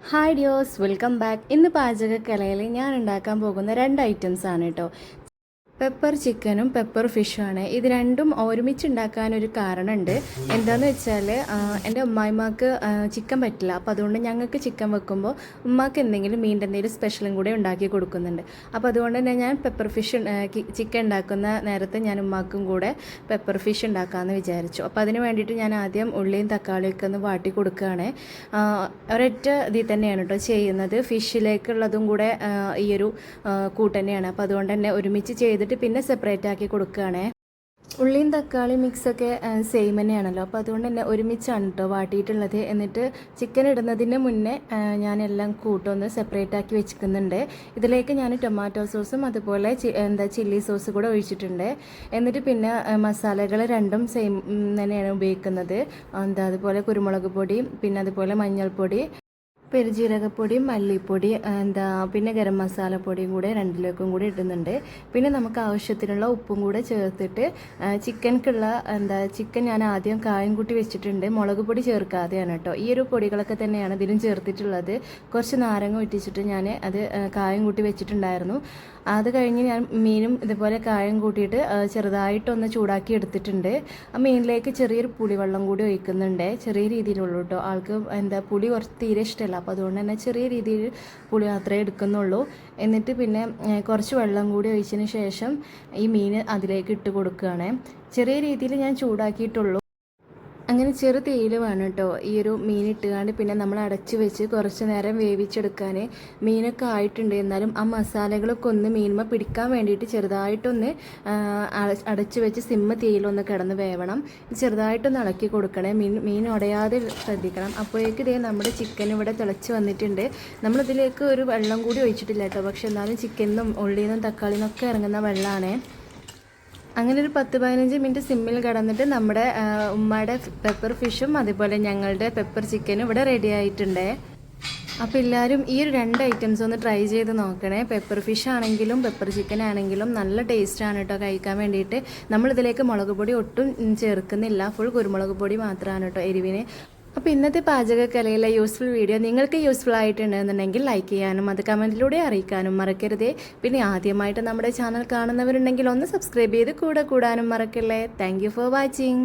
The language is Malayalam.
Hi ഡിയോസ്, welcome back. ഇന്ന് പാചകക്കലയിൽ ഞാൻ ഉണ്ടാക്കാൻ പോകുന്ന രണ്ട് ഐറ്റംസ് ആണ് കേട്ടോ. പെപ്പർ ചിക്കനും പെപ്പർ ഫിഷുമാണ്. ഇത് രണ്ടും ഒരുമിച്ച് ഉണ്ടാക്കാനൊരു കാരണമുണ്ട്. എന്താണെന്ന് വെച്ചാൽ എൻ്റെ ഉമ്മായിമാക്ക് ചിക്കൻ പറ്റില്ല. അപ്പോൾ അതുകൊണ്ട് ഞങ്ങൾക്ക് ചിക്കൻ വെക്കുമ്പോൾ ഉമ്മാക്ക് എന്തെങ്കിലും മീൻ്റെ എന്തെങ്കിലും സ്പെഷ്യലും കൂടെ ഉണ്ടാക്കി കൊടുക്കുന്നുണ്ട്. അപ്പോൾ അതുകൊണ്ട് തന്നെ ഞാൻ പെപ്പർ ഫിഷ് ചിക്കൻ ഉണ്ടാക്കുന്ന നേരത്തെ ഞാൻ ഉമ്മാക്കും കൂടെ പെപ്പർ ഫിഷ് ഉണ്ടാക്കാമെന്ന് വിചാരിച്ചു. അപ്പോൾ അതിന് വേണ്ടിയിട്ട് ഞാൻ ആദ്യം ഉള്ളിയും തക്കാളിയൊക്കെ ഒന്ന് വാട്ടി കൊടുക്കുകയാണ്. ഒരൊറ്റ ഇതിൽ തന്നെയാണ് കേട്ടോ ചെയ്യുന്നത്. ഫിഷിലേക്കുള്ളതും കൂടെ ഈ ഒരു കൂട്ടന്നെയാണ്. അപ്പോൾ അതുകൊണ്ട് തന്നെ ഒരുമിച്ച് ചെയ്തിട്ട് പിന്നെ സെപ്പറേറ്റ് ആക്കി കൊടുക്കുകയാണേ. ഉള്ളിയും തക്കാളി മിക്സൊക്കെ സെയിം തന്നെയാണല്ലോ. അപ്പോൾ അതുകൊണ്ട് തന്നെ ഒരുമിച്ചാണ് കേട്ടോ വാട്ടിയിട്ടുള്ളത്. എന്നിട്ട് ചിക്കൻ ഇടുന്നതിന് മുന്നേ ഞാനെല്ലാം കൂട്ടൊന്ന് സെപ്പറേറ്റ് ആക്കി വെച്ചിരിക്കുന്നുണ്ട്. ഇതിലേക്ക് ഞാൻ ടൊമാറ്റോ സോസും അതുപോലെ ചില്ലി സോസ് കൂടെ ഒഴിച്ചിട്ടുണ്ട്. എന്നിട്ട് പിന്നെ മസാലകൾ രണ്ടും സെയിം തന്നെയാണ് ഉപയോഗിക്കുന്നത്. അതുപോലെ കുരുമുളക് പൊടി, പിന്നെ അതുപോലെ മഞ്ഞൾപ്പൊടി, പെരുജീരകപ്പൊടി, മല്ലിപ്പൊടി, പിന്നെ ഗരം മസാലപ്പൊടിയും കൂടെ രണ്ടിലേക്കും കൂടി ഇടുന്നുണ്ട്. പിന്നെ നമുക്ക് ആവശ്യത്തിനുള്ള ഉപ്പും കൂടെ ചേർത്തിട്ട് ചിക്കൻക്കുള്ള ചിക്കൻ ഞാൻ ആദ്യം കായം കൂട്ടി വെച്ചിട്ടുണ്ട്. മുളക് പൊടി ചേർക്കാതെയാണ് കേട്ടോ. ഈ ഒരു പൊടികളൊക്കെ തന്നെയാണ് ഇതിലും ചേർത്തിട്ടുള്ളത്. കുറച്ച് നാരങ്ങ ഇട്ടിച്ചിട്ട് ഞാൻ അത് കായം കൂട്ടി വെച്ചിട്ടുണ്ടായിരുന്നു. അത് കഴിഞ്ഞ് ഞാൻ മീനും ഇതുപോലെ കായം കൂട്ടിയിട്ട് ചെറുതായിട്ടൊന്ന് ചൂടാക്കി എടുത്തിട്ടുണ്ട്. ആ മീനിലേക്ക് ചെറിയൊരു പുളിവെള്ളം കൂടി ഒഴിക്കുന്നുണ്ട്. ചെറിയ രീതിയിലുള്ളൂ കേട്ടോ. ആൾക്ക് പുളി കുറച്ച് തീരെ ഇഷ്ടമല്ല. അപ്പോൾ അതുകൊണ്ട് തന്നെ ചെറിയ രീതിയിൽ പുളി മാത്രമേ എടുക്കുന്നുള്ളൂ. എന്നിട്ട് പിന്നെ കുറച്ച് വെള്ളം കൂടി ഒഴിച്ചതിന് ശേഷം ഈ മീൻ അതിലേക്ക് ഇട്ട് കൊടുക്കുകയാണ്. ചെറിയ രീതിയിൽ ഞാൻ ചൂടാക്കിയിട്ടുള്ളൂ. അങ്ങനെ ചെറു തീയിൽ വേണം കേട്ടോ ഈ ഒരു മീൻ ഇട്ടുകാണ്ട് പിന്നെ നമ്മൾ അടച്ച് വെച്ച് കുറച്ച് നേരം വേവിച്ചെടുക്കാൻ. മീനൊക്കെ ആയിട്ടുണ്ട്, എന്നാലും ആ മസാലകളൊക്കെ ഒന്ന് മീൻമ പിടിക്കാൻ വേണ്ടിയിട്ട് ചെറുതായിട്ടൊന്ന് അടച്ച് വെച്ച് സിമ്മ തീയിലൊന്ന് കിടന്ന് വേവണം. ചെറുതായിട്ടൊന്ന് ഇളക്കി കൊടുക്കണേ. മീൻ ഉടയാതെ ശ്രദ്ധിക്കണം. അപ്പോഴേക്ക് ഇതേ നമ്മുടെ ചിക്കൻ ഇവിടെ തിളച്ച് വന്നിട്ടുണ്ട്. നമ്മളിതിലേക്ക് ഒരു വെള്ളം കൂടി ഒഴിച്ചിട്ടില്ല കേട്ടോ. പക്ഷെ എന്നാലും ചിക്കനിന്നും ഉള്ളിൽ നിന്നും തക്കാളിയിൽ നിന്നൊക്കെ ഇറങ്ങുന്ന വെള്ളമാണ്. അങ്ങനെ ഒരു 10-15 മിനിറ്റ് സിമ്മിൽ കിടന്നിട്ട് നമ്മുടെ ഉമ്മയുടെ പെപ്പർ ഫിഷും അതുപോലെ ഞങ്ങളുടെ പെപ്പർ ചിക്കനും ഇവിടെ റെഡി ആയിട്ടുണ്ട്. അപ്പോൾ എല്ലാവരും ഈ ഒരു രണ്ട് ഐറ്റംസ് ഒന്ന് ട്രൈ ചെയ്ത് നോക്കണേ. പെപ്പർ ഫിഷ് ആണെങ്കിലും പെപ്പർ ചിക്കൻ ആണെങ്കിലും നല്ല ടേസ്റ്റാണ് കേട്ടോ കഴിക്കാൻ വേണ്ടിയിട്ട്. നമ്മളിതിലേക്ക് മുളക് പൊടി ഒട്ടും ചേർക്കുന്നില്ല. ഫുൾ കുരുമുളക് പൊടി മാത്രമാണ് കേട്ടോ എരിവിന്. അപ്പോൾ ഇന്നത്തെ പാചകക്കലയിലെ യൂസ്ഫുൾ വീഡിയോ നിങ്ങൾക്ക് യൂസ്ഫുൾ ആയിട്ടുണ്ടെന്നുണ്ടെങ്കിൽ ലൈക്ക് ചെയ്യാനും അത് കമൻറ്റിലൂടെ അറിയിക്കാനും മറക്കരുതേ. പിന്നെ ആദ്യമായിട്ട് നമ്മുടെ ചാനൽ കാണുന്നവരുണ്ടെങ്കിൽ ഒന്ന് സബ്സ്ക്രൈബ് ചെയ്ത് കൂടെ കൂടാനും മറക്കല്ലേ. Thank for watching.